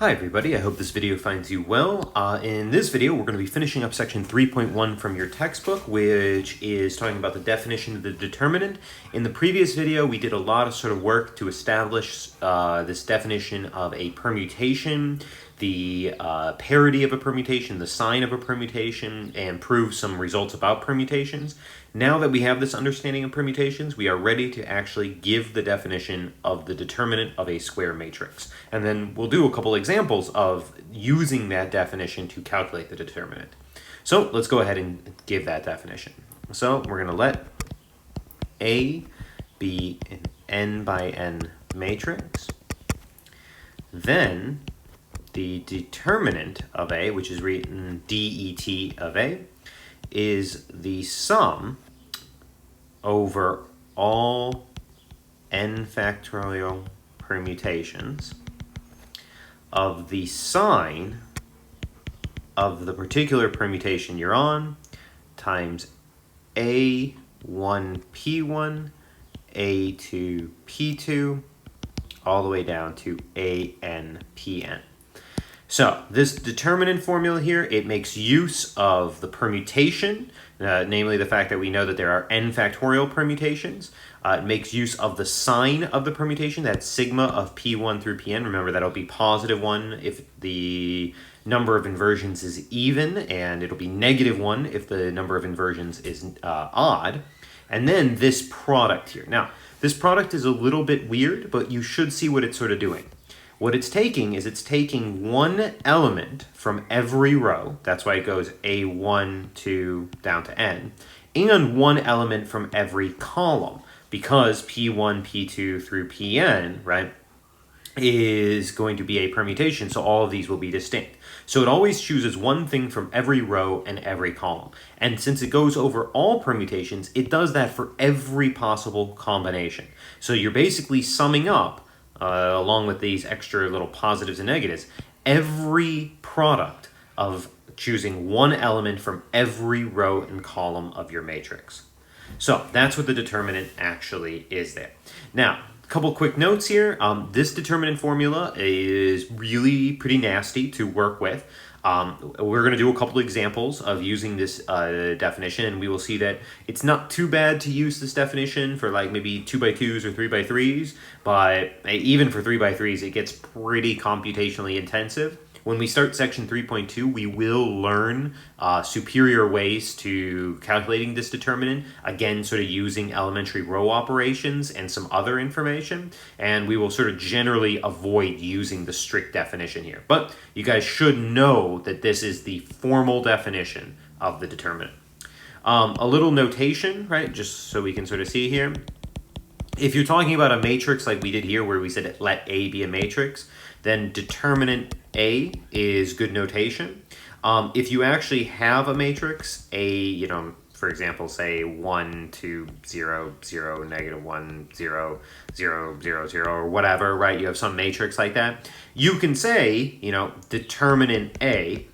Hi everybody, I hope this video finds you well. In this video, we're going to be finishing up section 3.1 from your textbook, which is talking about the definition of the determinant. In the previous video, we did a lot of sort of work to establish this definition of a permutation, the parity of a permutation, the sign of a permutation, and prove some results about permutations. Now that we have this understanding of permutations, we are ready to actually give the definition of the determinant of a square matrix. And then we'll do a couple examples of using that definition to calculate the determinant. So let's go ahead and give that definition. So we're going to let A be an n by n matrix. Then the determinant of A, which is written det of A, is the sum over all n factorial permutations of the sign of the particular permutation you're on times A1P1, A2P2, all the way down to ANPN. So this determinant formula here, it makes use of the permutation, namely the fact that we know that there are n factorial permutations. It makes use of the sign of the permutation, that's sigma of P1 through Pn. Remember, that'll be +1 if the number of inversions is even, and it'll be -1 if the number of inversions is odd. And then this product here. Now, this product is a little bit weird, but you should see what it's sort of doing. What it's taking is it's taking one element from every row, that's why it goes A1, 2, down to n, and one element from every column, because P1, P2 through Pn, right, is going to be a permutation, so all of these will be distinct. So it always chooses one thing from every row and every column. And since it goes over all permutations, it does that for every possible combination. So you're basically summing up, along with these extra little positives and negatives, every product of choosing one element from every row and column of your matrix. So that's what the determinant actually is there. Now, a couple quick notes here. This determinant formula is really pretty nasty to work with. We're going to do a couple examples of using this definition, and we will see that it's not too bad to use this definition for like maybe 2x2s or 3x3s, but even for 3x3s, it gets pretty computationally intensive. When we start section 3.2, we will learn superior ways to calculating this determinant, again, sort of using elementary row operations and some other information, and we will sort of generally avoid using the strict definition here. But you guys should know that this is the formal definition of the determinant. A little notation, right, just so we can sort of see here. If you're talking about a matrix like we did here where we said let A be a matrix, then determinant A is good notation. If you actually have a matrix, A, for example, say 1, 2, 0, 0, -1, 0, 0, 0, 0, or whatever, right? You have some matrix like that. You can say, determinant A,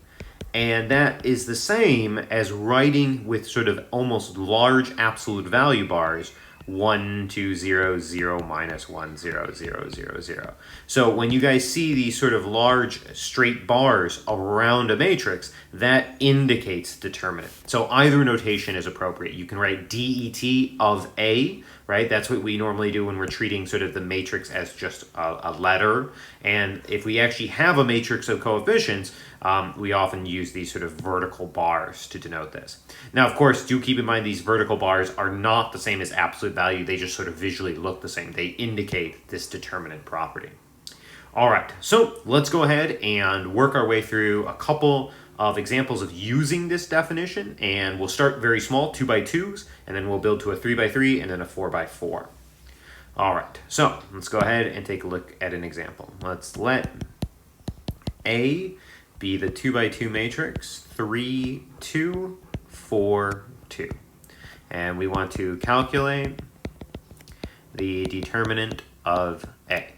and that is the same as writing with sort of almost large absolute value bars 1, 2, 0, 0, -1, 0, 0, 0, 0. So when you guys see these sort of large straight bars around a matrix, that indicates determinant. So either notation is appropriate. You can write det of A, right? That's what we normally do when we're treating sort of the matrix as just a letter. And if we actually have a matrix of coefficients, we often use these sort of vertical bars to denote this. Now, of course, do keep in mind these vertical bars are not the same as absolute value. They just sort of visually look the same. They indicate this determinant property. All right, so let's go ahead and work our way through a couple of examples of using this definition, and we'll start very small, 2x2s, and then we'll build to a 3x3 and then a 4x4. All right, so let's go ahead and take a look at an example. Let's let A be the 2x2 matrix, 3, 2, 4, 2. And we want to calculate the determinant of A.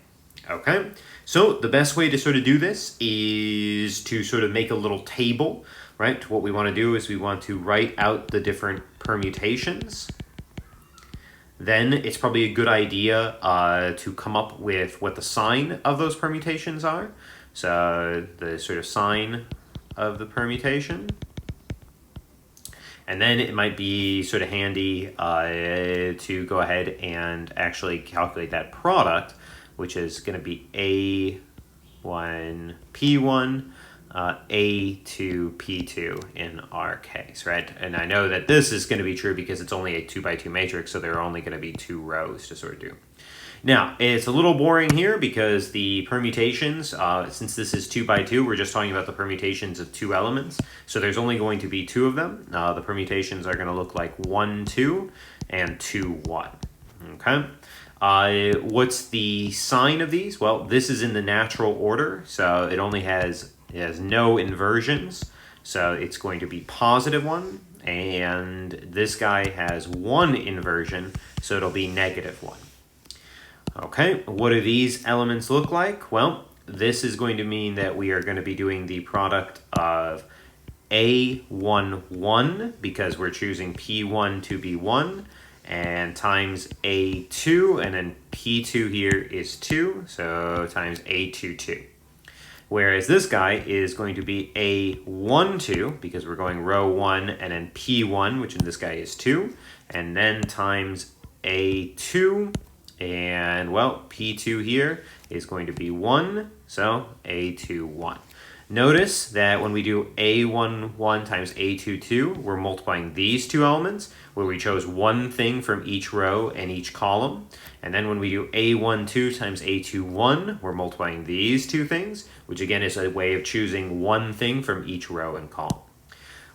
Okay, so the best way to sort of do this is to sort of make a little table, right? What we want to do is we want to write out the different permutations then it's probably a good idea to come up with what the sign of those permutations are. So the sort of sign of the permutation. And then it might be sort of handy to go ahead and actually calculate that product, which is going to be A1, P1, A2, P2 in our case, right? And I know that this is going to be true because it's only a 2 by 2 matrix, so there are only going to be 2 rows to sort of do. Now, it's a little boring here because the permutations, since this is 2 by 2, we're just talking about the permutations of 2 elements. So there's only going to be 2 of them. The permutations are going to look like 1, 2, and 2, 1. Okay. What's the sign of these? Well, this is in the natural order, so it only has no inversions. So it's going to be positive 1, and this guy has 1 inversion, so it'll be negative 1. Okay, what do these elements look like? Well, this is going to mean that we are going to be doing the product of A11 because we're choosing P1 to be 1 and times A2, and then P2 here is 2, so times A22. Whereas this guy is going to be A12 because we're going row 1 and then P1, which in this guy is 2, and then times A2. And, well, P2 here is going to be 1, so A21. Notice that when we do A11 times A22, we're multiplying these 2 elements, where we chose 1 thing from each row and each column. And then when we do A12 times A21, we're multiplying these 2 things, which again is a way of choosing 1 thing from each row and column.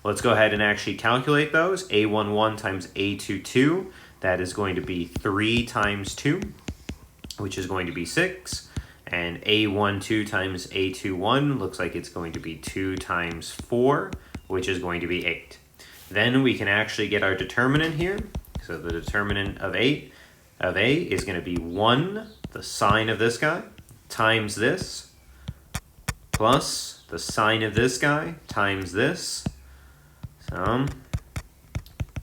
Let's go ahead and actually calculate those. A11 times A22. That is going to be 3 times 2, which is going to be 6. And A12 times A21 looks like it's going to be 2 times 4, which is going to be 8. Then we can actually get our determinant here. So the determinant of A is going to be 1, the sign of this guy, times this, plus the sign of this guy times this.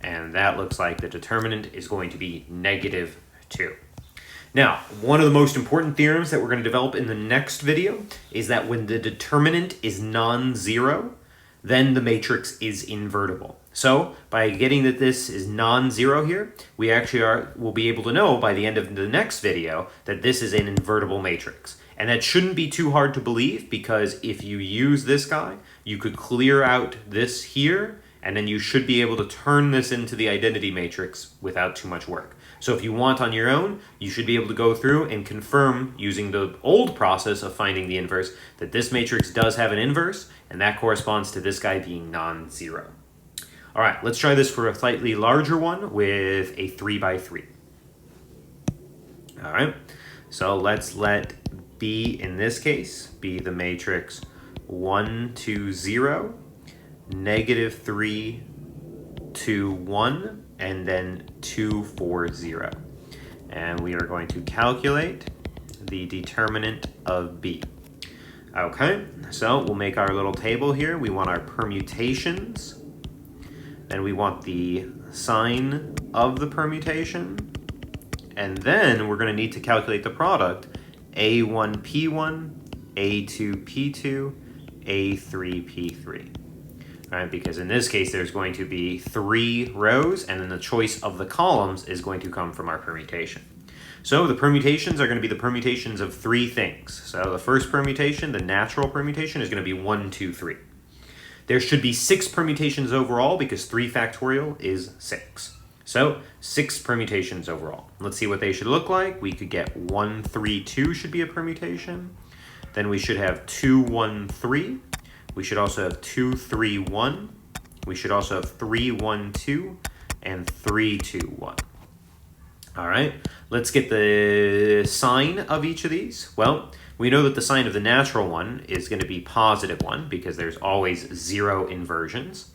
And that looks like the determinant is going to be negative 2. Now, one of the most important theorems that we're going to develop in the next video is that when the determinant is non-zero, then the matrix is invertible. So, by getting that this is non-zero here, we actually will be able to know by the end of the next video that this is an invertible matrix. And that shouldn't be too hard to believe because if you use this guy, you could clear out this here, and then you should be able to turn this into the identity matrix without too much work. So if you want on your own, you should be able to go through and confirm using the old process of finding the inverse that this matrix does have an inverse, and that corresponds to this guy being non-zero. All right, let's try this for a slightly larger one with a 3 by 3. All right, so let's let B in this case be the matrix 1, 2, 0, negative 3, 2, 1, and then 2, 4, 0. And we are going to calculate the determinant of B. Okay, so we'll make our little table here. We want our permutations. Then we want the sign of the permutation. And then we're going to need to calculate the product A1, P1, A2, P2, A3, P3. Right, because in this case there's going to be 3 rows, and then the choice of the columns is going to come from our permutation. So the permutations are going to be the permutations of 3 things. So the first permutation, the natural permutation, is going to be 1, 2, 3. There should be 6 permutations overall because 3 factorial is 6. So 6 permutations overall. Let's see what they should look like. We could get 1, 3, 2 should be a permutation. Then we should have 2, 1, 3. We should also have 2, 3, 1. We should also have 3, 1, 2, and 3, 2, 1. All right, let's get the sign of each of these. Well, we know that the sign of the natural one is going to be positive 1 because there's always 0 inversions.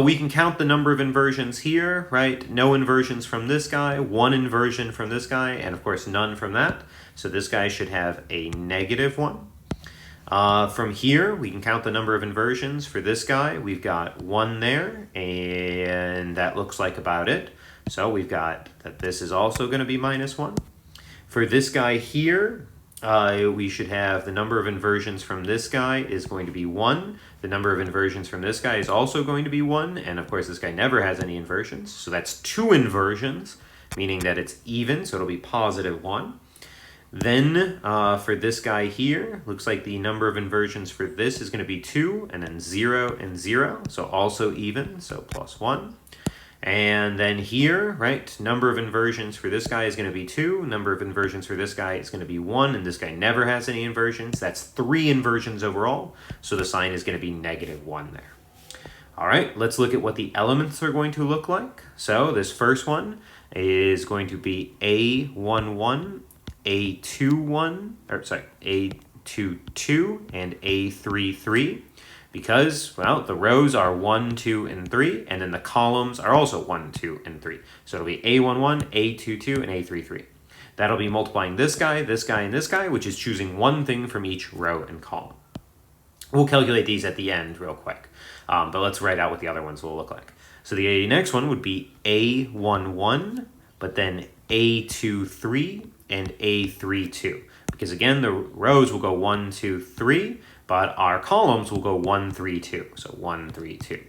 We can count the number of inversions here, right? No inversions from this guy, 1 inversion from this guy, and of course none from that. So this guy should have a negative 1. From here, we can count the number of inversions for this guy. We've got 1 there, and that looks like about it. So we've got that this is also going to be minus 1. For this guy here, we should have the number of inversions from this guy is going to be 1. The number of inversions from this guy is also going to be 1. And of course, this guy never has any inversions. So that's 2 inversions, meaning that it's even. So it'll be positive 1. Then for this guy here, looks like the number of inversions for this is going to be 2, and then 0 and 0. So also even, so plus 1. And then here, right, number of inversions for this guy is going to be 2. Number of inversions for this guy is going to be 1. And this guy never has any inversions. That's 3 inversions overall. So the sign is going to be negative 1 there. All right, let's look at what the elements are going to look like. So this first one is going to be A11, A21, or sorry, A22, and A33. Because, well, the rows are 1, 2, and 3, and then the columns are also 1, 2, and 3. So it'll be A11, A22, and A33. That'll be multiplying this guy, and this guy, which is choosing one thing from each row and column. We'll calculate these at the end real quick, but let's write out what the other ones will look like. So the next one would be A11, but then A23 and A32. Because again, the rows will go 1, 2, 3, but our columns will go 1, 3, 2. So 1, 3, 2.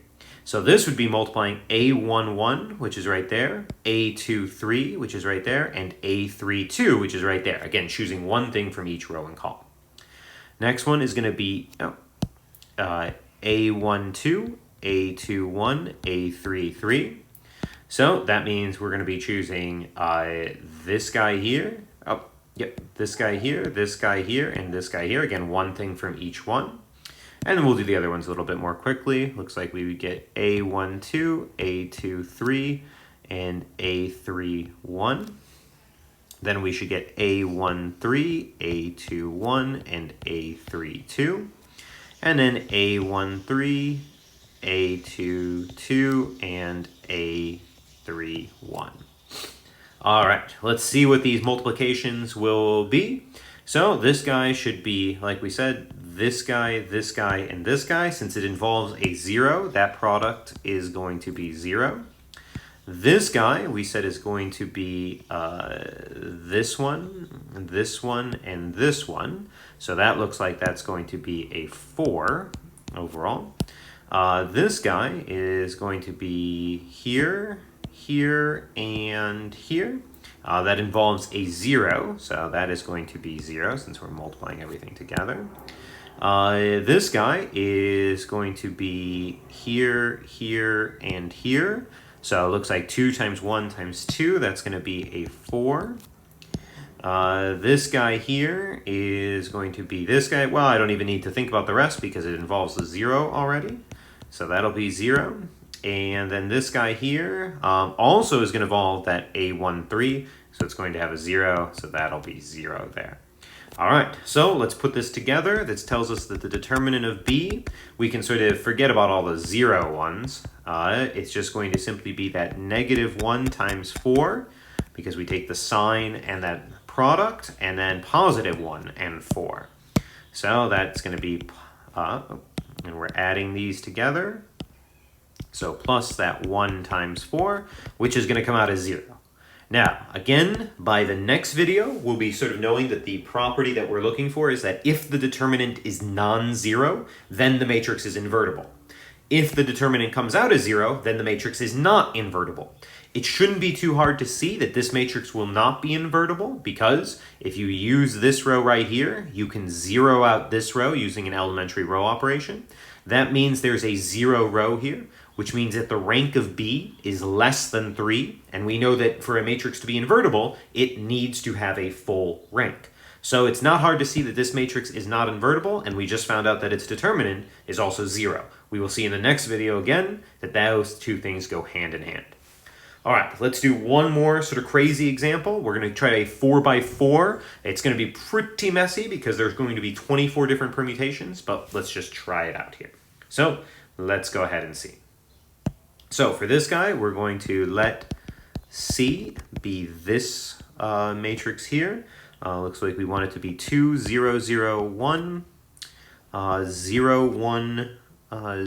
So this would be multiplying A11, which is right there, A23, which is right there, and A32, which is right there. Again, choosing one thing from each row and column. Next one is going to be A12, A21, A33. So that means we're going to be choosing this guy here. Oh, yep, this guy here, this guy here, and this guy here. Again, one thing from each one. And then we'll do the other ones a little bit more quickly. Looks like we would get A12, A23, and A31. Then we should get A13, A21, and A32. And then A13, A22, and A31. All right, let's see what these multiplications will be. So this guy should be, like we said, this guy, and this guy. Since it involves a 0, that product is going to be 0. This guy, we said, is going to be this one, and this one. So that looks like that's going to be a 4 overall. This guy is going to be here, here, and here. That involves a 0, so that is going to be 0 since we're multiplying everything together. This guy is going to be here, here, and here. So it looks like 2 times 1 times 2, that's going to be a 4. This guy here is going to be this guy. Well, I don't even need to think about the rest because it involves a 0 already. So that'll be 0. And then this guy here also is going to involve that A13. So it's going to have a 0. So that'll be 0 there. All right, so let's put this together. This tells us that the determinant of B, we can sort of forget about all the 0 ones. It's just going to simply be that -1 times 4, because we take the sign and that product, and then +1 and 4. So that's going to be, and we're adding these together. So plus that 1 times 4, which is going to come out as 0. Now, again, by the next video, we'll be sort of knowing that the property that we're looking for is that if the determinant is non-zero, then the matrix is invertible. If the determinant comes out as 0, then the matrix is not invertible. It shouldn't be too hard to see that this matrix will not be invertible, because if you use this row right here, you can zero out this row using an elementary row operation. That means there's a 0 row here, which means that the rank of B is less than 3, and we know that for a matrix to be invertible, it needs to have a full rank. So it's not hard to see that this matrix is not invertible, and we just found out that its determinant is also 0. We will see in the next video again that those two things go hand in hand. All right, let's do one more sort of crazy example. We're going to try a 4x4. It's going to be pretty messy because there's going to be 24 different permutations, but let's just try it out here. So let's go ahead and see. So for this guy, we're going to let C be this matrix here. Looks like we want it to be 2, 0, 0, 1, 0, 1,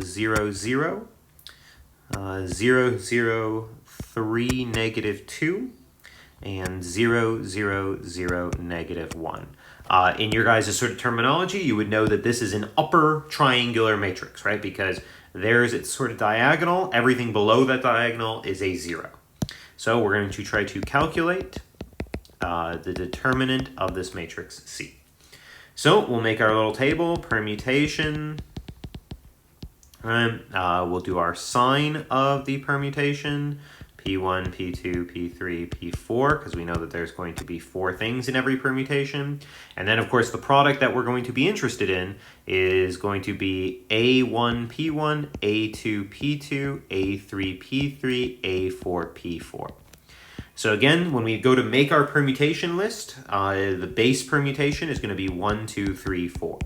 0, 0, 0, 0, 3, negative 2, and 0, 0, 0, negative 1. In your guys' sort of terminology, you would know that this is an upper triangular matrix, right? Because it's sort of diagonal. Everything below that diagonal is a 0. So we're going to try to calculate the determinant of this matrix C. So we'll make our little table, permutation. We'll do our sign of the permutation, P1, P2, P3, P4, because we know that there's going to be 4 things in every permutation. And then, of course, the product that we're going to be interested in is going to be A1, P1, A2, P2, A3, P3, A4, P4. So again, when we go to make our permutation list, the base permutation is going to be 1, 2, 3, 4.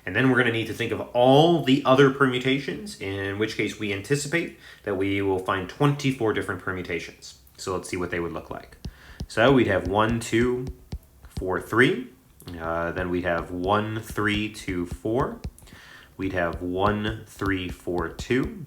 And then we're going to need to think of all the other permutations, in which case we anticipate that we will find 24 different permutations. So let's see what they would look like. So we'd have 1, 2, 4, 3. Then we'd have 1, 3, 2, 4. We'd have 1, 3, 4, 2.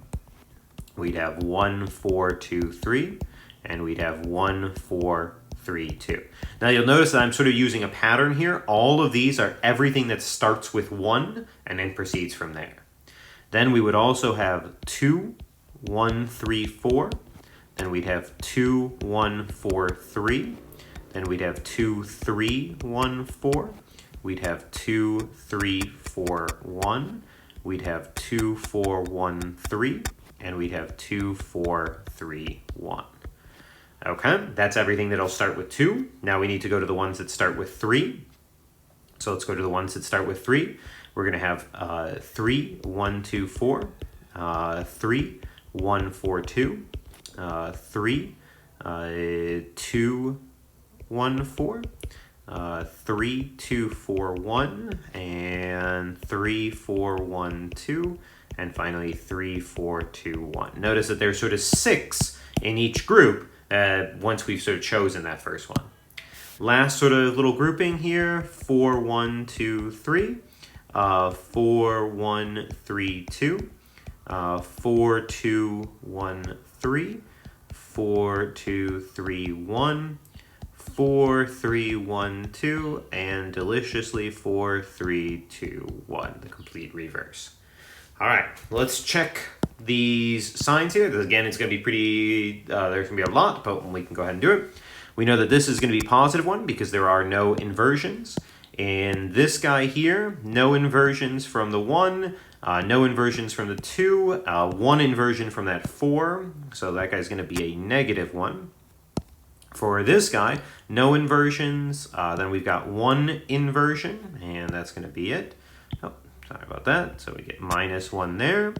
We'd have 1, 4, 2, 3. And we'd have 1, 4, 3, 2. Now you'll notice that I'm sort of using a pattern here. All of these are everything that starts with 1 and then proceeds from there. Then we would also have 2, 1, 3, 4. Then we'd have 2, 1, 4, 3. Then we'd have 2, 3, 1, 4. We'd have 2, 3, 4, 1. We'd have 2, 4, 1, 3. And we'd have 2, 4, 3, 1. Okay, that's everything that'll start with 2. Now we need to go to the ones that start with 3. So let's go to the ones that start with 3. We're going to have 3, 1, 2, 4, 3, 1, 4, 2, 3, 2, 1, 4, 3, 2, 4, 1, and 3, 4, 1, 2, and finally 3, 4, 2, 1. Notice that there's sort of 6 in each group once we've sort of chosen that first one. Last sort of little grouping here, 4, 1, 2, 3, 4, 1, 3, 2, 4, 2, 1, 3, 4, 2, 3, 1, 4, 3, 1, 2, and deliciously 4, 3, 2, 1, the complete reverse. All right, let's check these signs here. Again, it's going to be pretty, there's going to be a lot, but we can go ahead and do it. We know that this is going to be positive 1 because there are no inversions. In this guy here, no inversions from the 1, no inversions from the 2, 1 inversion from that 4, so that guy's going to be a negative 1. For this guy, no inversions, then we've got 1 inversion, and that's going to be it. Oh, sorry about that, so we get minus 1 there.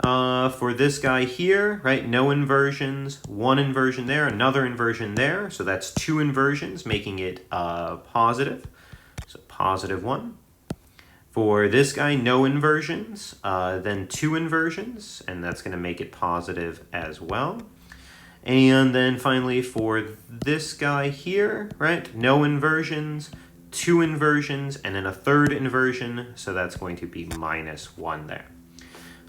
For this guy here, right, no inversions, 1 inversion there, another inversion there, so that's 2 inversions, making it positive, so positive 1. For this guy, no inversions, then 2 inversions, and that's going to make it positive as well. And then finally for this guy here, right, no inversions, 2 inversions, and then a third inversion, so that's going to be minus 1 there.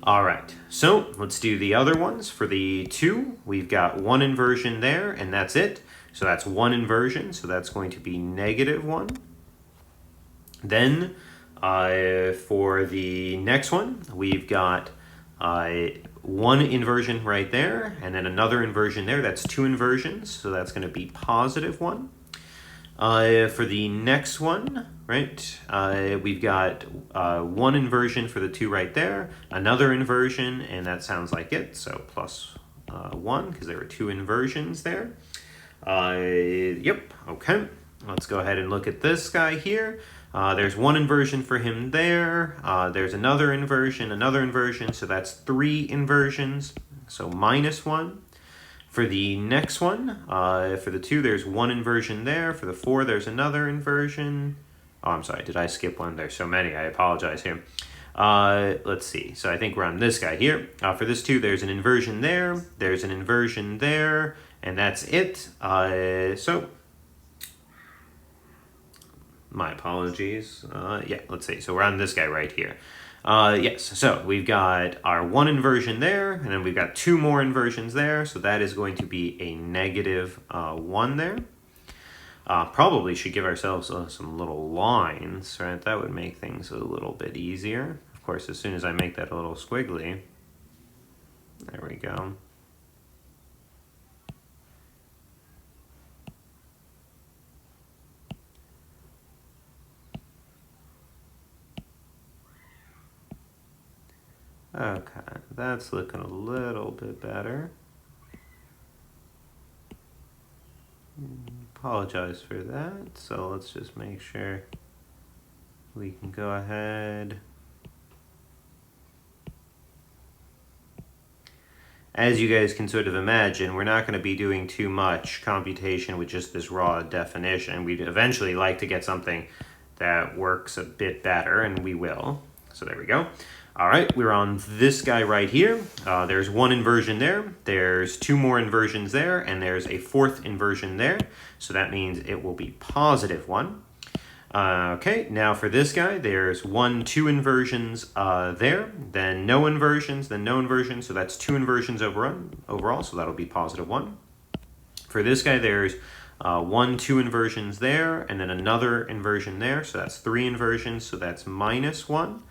All right, so let's do the other ones. For the 2, we've got 1 inversion there, and that's it. So that's 1 inversion, so that's going to be negative 1. Then for the next one, we've got 1 inversion right there, and then another inversion there. That's 2 inversions, so that's going to be positive 1. For the next one, right, we've got 1 inversion for the 2 right there, another inversion, and that sounds like it, so plus 1, because there were 2 inversions there. Yep, okay. Let's go ahead and look at this guy here. There's 1 inversion for him there. There's another inversion, so that's 3 inversions, so minus 1. For the next one, for the 2, there's 1 inversion there. For the 4, there's another inversion. Oh, I'm sorry, did I skip one? There's so many, I apologize here. Let's see, so I think we're on this guy here. For this 2, there's an inversion there, there's an inversion there, and that's it. So, my apologies. Yeah, let's see, so we're on this guy right here. Yes, so we've got our one inversion there, and then we've got two more inversions there, so that is going to be a negative 1 there. Probably should give ourselves some little lines, right? That would make things a little bit easier. Of course, as soon as I make that a little squiggly, there we go. Okay, that's looking a little bit better. Apologize for that. So let's just make sure we can go ahead. As you guys can sort of imagine, we're not going to be doing too much computation with just this raw definition. We'd eventually like to get something that works a bit better, and we will. So there we go. All right, we're on this guy right here. There's one inversion there, there's two more inversions there, and there's a fourth inversion there. So that means it will be positive 1. Okay, now for this guy, there's 1, 2 inversions there, then no inversions, then no inversions, so that's 2 inversions overall, so that'll be positive 1. For this guy, there's 1, 2 inversions there, and then another inversion there, so that's 3 inversions, so that's minus 1.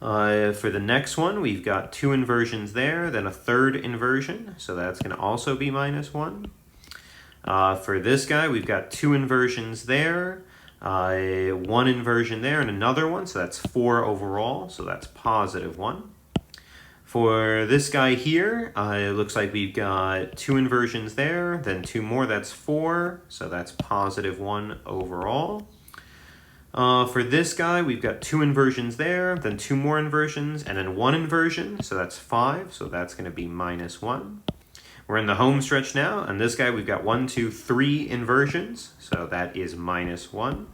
For the next one, we've got 2 inversions there, then a third inversion, so that's going to also be minus 1. For this guy, we've got 2 inversions there, 1 inversion there, and another one, so that's 4 overall, so that's positive 1. For this guy here, it looks like we've got 2 inversions there, then 2 more, that's 4, so that's positive 1 overall. For this guy, we've got 2 inversions there, then 2 more inversions, and then 1 inversion, so that's 5, so that's going to be minus 1. We're in the home stretch now, and this guy we've got 1, 2, 3 inversions, so that is minus 1.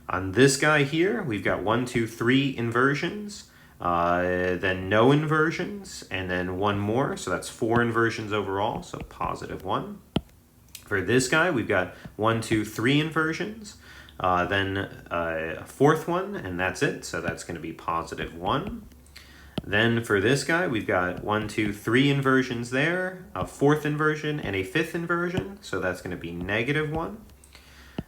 On this guy here, we've got 1, 2, 3 inversions, then no inversions, and then 1 more, so that's 4 inversions overall, so positive 1. For this guy, we've got 1, 2, 3 inversions, then a fourth one, and that's it, so that's going to be positive 1. Then for this guy, we've got 1, 2, 3 inversions there, a fourth inversion, and a fifth inversion, so that's going to be negative 1.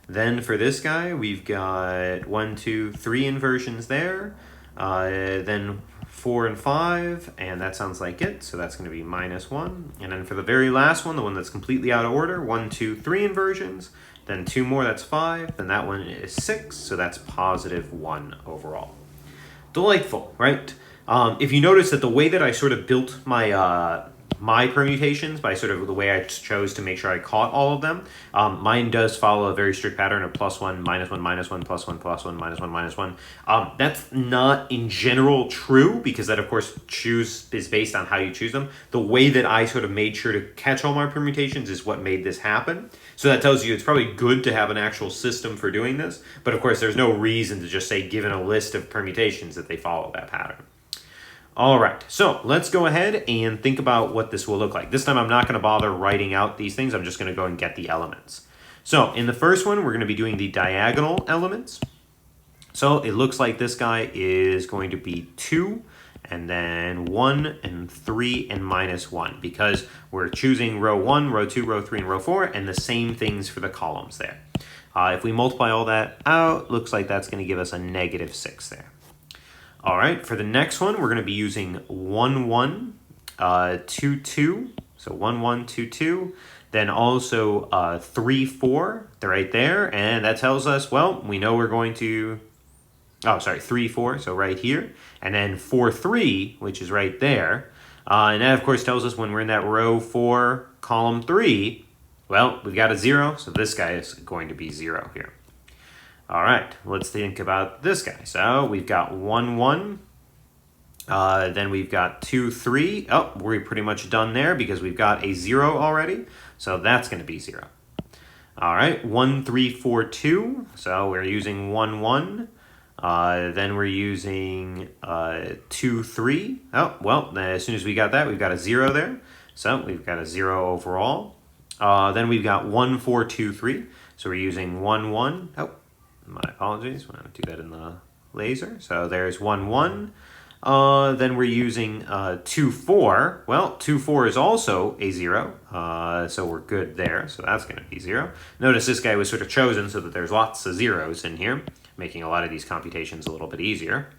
Then for this guy, we've got 1, 2, 3 inversions there, then 4 and 5, and that sounds like it, so that's going to be minus 1. And then for the very last one, the one that's completely out of order, 1, 2, 3 inversions, then 2 more, that's 5, then that one is 6, so that's positive 1 overall. Delightful, right? If you notice that the way that I sort of built my my permutations by sort of the way I chose to make sure I caught all of them, mine does follow a very strict pattern of +1, -1, -1, +1, +1, -1, -1. That's not in general true because that of course is based on how you choose them. The way that I sort of made sure to catch all my permutations is what made this happen. So that tells you it's probably good to have an actual system for doing this, but of course there's no reason to just say given a list of permutations that they follow that pattern. All right, so let's go ahead and think about what this will look like. This time I'm not going to bother writing out these things. I'm just going to go and get the elements. So in the first one, we're going to be doing the diagonal elements. So it looks like this guy is going to be 2, and then 1, and 3, and -1, because we're choosing row 1, row 2, row 3, and row 4, and the same things for the columns there. If we multiply all that out, looks like that's going to give us a -6 there. All right, for the next one, we're going to be using 1, 1, 2, 2. So 1, 1, 2, 2. Then also 3, 4. They're right there. And that tells us, well, we know we're going to... 3, 4. So right here. And then 4, 3, which is right there. And that, of course, tells us when we're in that row 4, column 3, well, we've got a 0. So this guy is going to be 0 here. All right, let's think about this guy. So we've got 1, 1. Then we've got 2, 3. Oh, we're pretty much done there because we've got a 0 already. So that's going to be 0. All right, 1, 3, 4, 2. So we're using 1, 1. Then we're using 2, 3. Oh, well, as soon as we got that, we've got a 0 there. So we've got a 0 overall. Then we've got 1, 4, 2, 3. So we're using 1, 1. Oh. My apologies. We're going to do that in the laser. So there's 1, 1. Then we're using 2, 4. Well, 2, 4 is also a 0, so we're good there. So that's going to be 0. Notice this guy was sort of chosen so that there's lots of zeros in here, making a lot of these computations a little bit easier.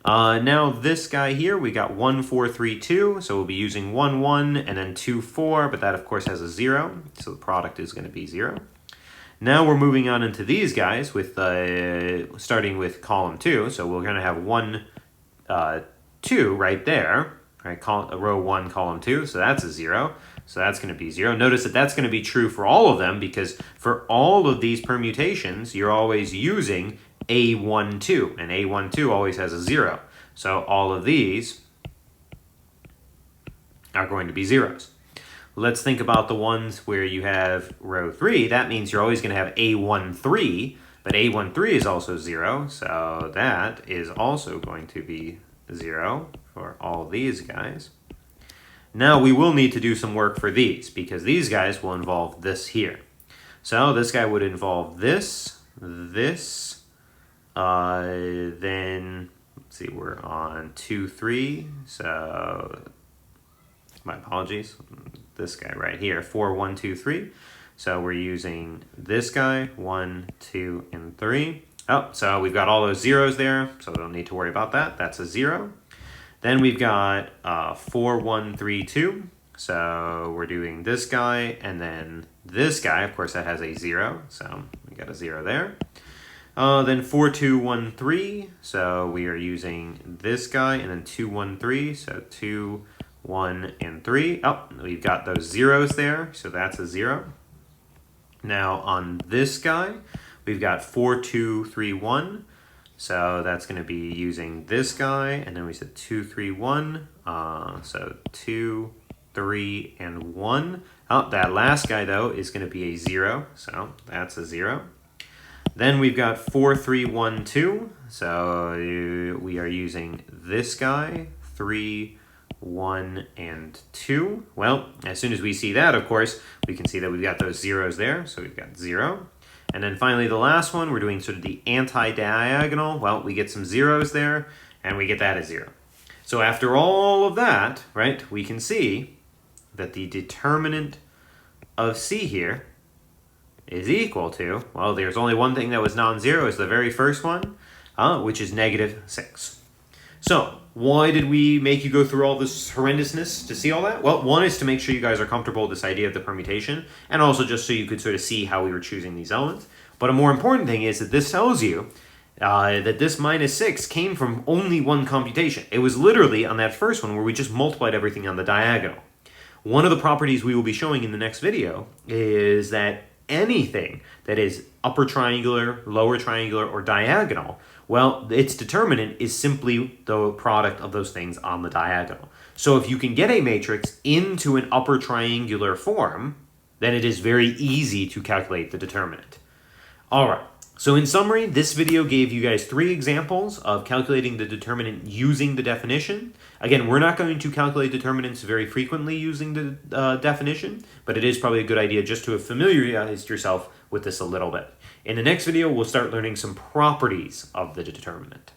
Now this guy here, we got 1, 4, 3, 2, so we'll be using 1, 1, and then 2, 4, but that of course has a 0, so the product is going to be 0. Now we're moving on into these guys with starting with column 2, so we're going to have 1, 2 right there, right? Row 1, column 2, so that's a 0. So that's going to be 0. Notice that that's going to be true for all of them because for all of these permutations, you're always using A12, and A12 always has a 0. So all of these are going to be zeros. Let's think about the ones where you have row 3. That means you're always going to have A13, but A13 is also 0, so that is also going to be 0 for all these guys. Now we will need to do some work for these because these guys will involve this here. So this guy would involve this, this, then let's see, we're on 2, 3, so my apologies, this guy right here, 4, 1, 2, 3. So we're using this guy, 1, 2, and 3. Oh, so we've got all those zeros there, so we don't need to worry about that. That's a 0. Then we've got 4, 1, 3, 2. So we're doing this guy, and then this guy, of course, that has a 0. So we got a 0 there. Then 4, 2, 1, 3. So we are using this guy, and then 2, 1, 3. So 2, 1, and 3. Oh, we've got those zeros there, so that's a 0. Now on this guy, we've got 4, 2, 3, 1. So that's going to be using this guy, and then we said 2, 3, 1. So 2, 3, and 1. Oh, that last guy, though, is going to be a 0. So that's a 0. Then we've got 4, 3, 1, 2. So we are using this guy, 3, 1, and 2. Well, as soon as we see that, of course, we can see that we've got those zeros there. So we've got 0. And then finally the last one, we're doing sort of the anti-diagonal. Well, we get some zeros there, and we get that as 0. So after all of that, right, we can see that the determinant of C here is equal to, well, there's only one thing that was non-zero, is the very first one, which is -6. So why did we make you go through all this horrendousness to see all that? Well, one is to make sure you guys are comfortable with this idea of the permutation, and also just so you could sort of see how we were choosing these elements. But a more important thing is that this tells you that this -6 came from only one computation. It was literally on that first one where we just multiplied everything on the diagonal. One of the properties we will be showing in the next video is that anything that is upper triangular, lower triangular, or diagonal, well, its determinant is simply the product of those things on the diagonal. So if you can get a matrix into an upper triangular form, then it is very easy to calculate the determinant. All right. So in summary, this video gave you guys 3 examples of calculating the determinant using the definition. Again, we're not going to calculate determinants very frequently using the definition, but it is probably a good idea just to have familiarized yourself with this a little bit. In the next video, we'll start learning some properties of the determinant.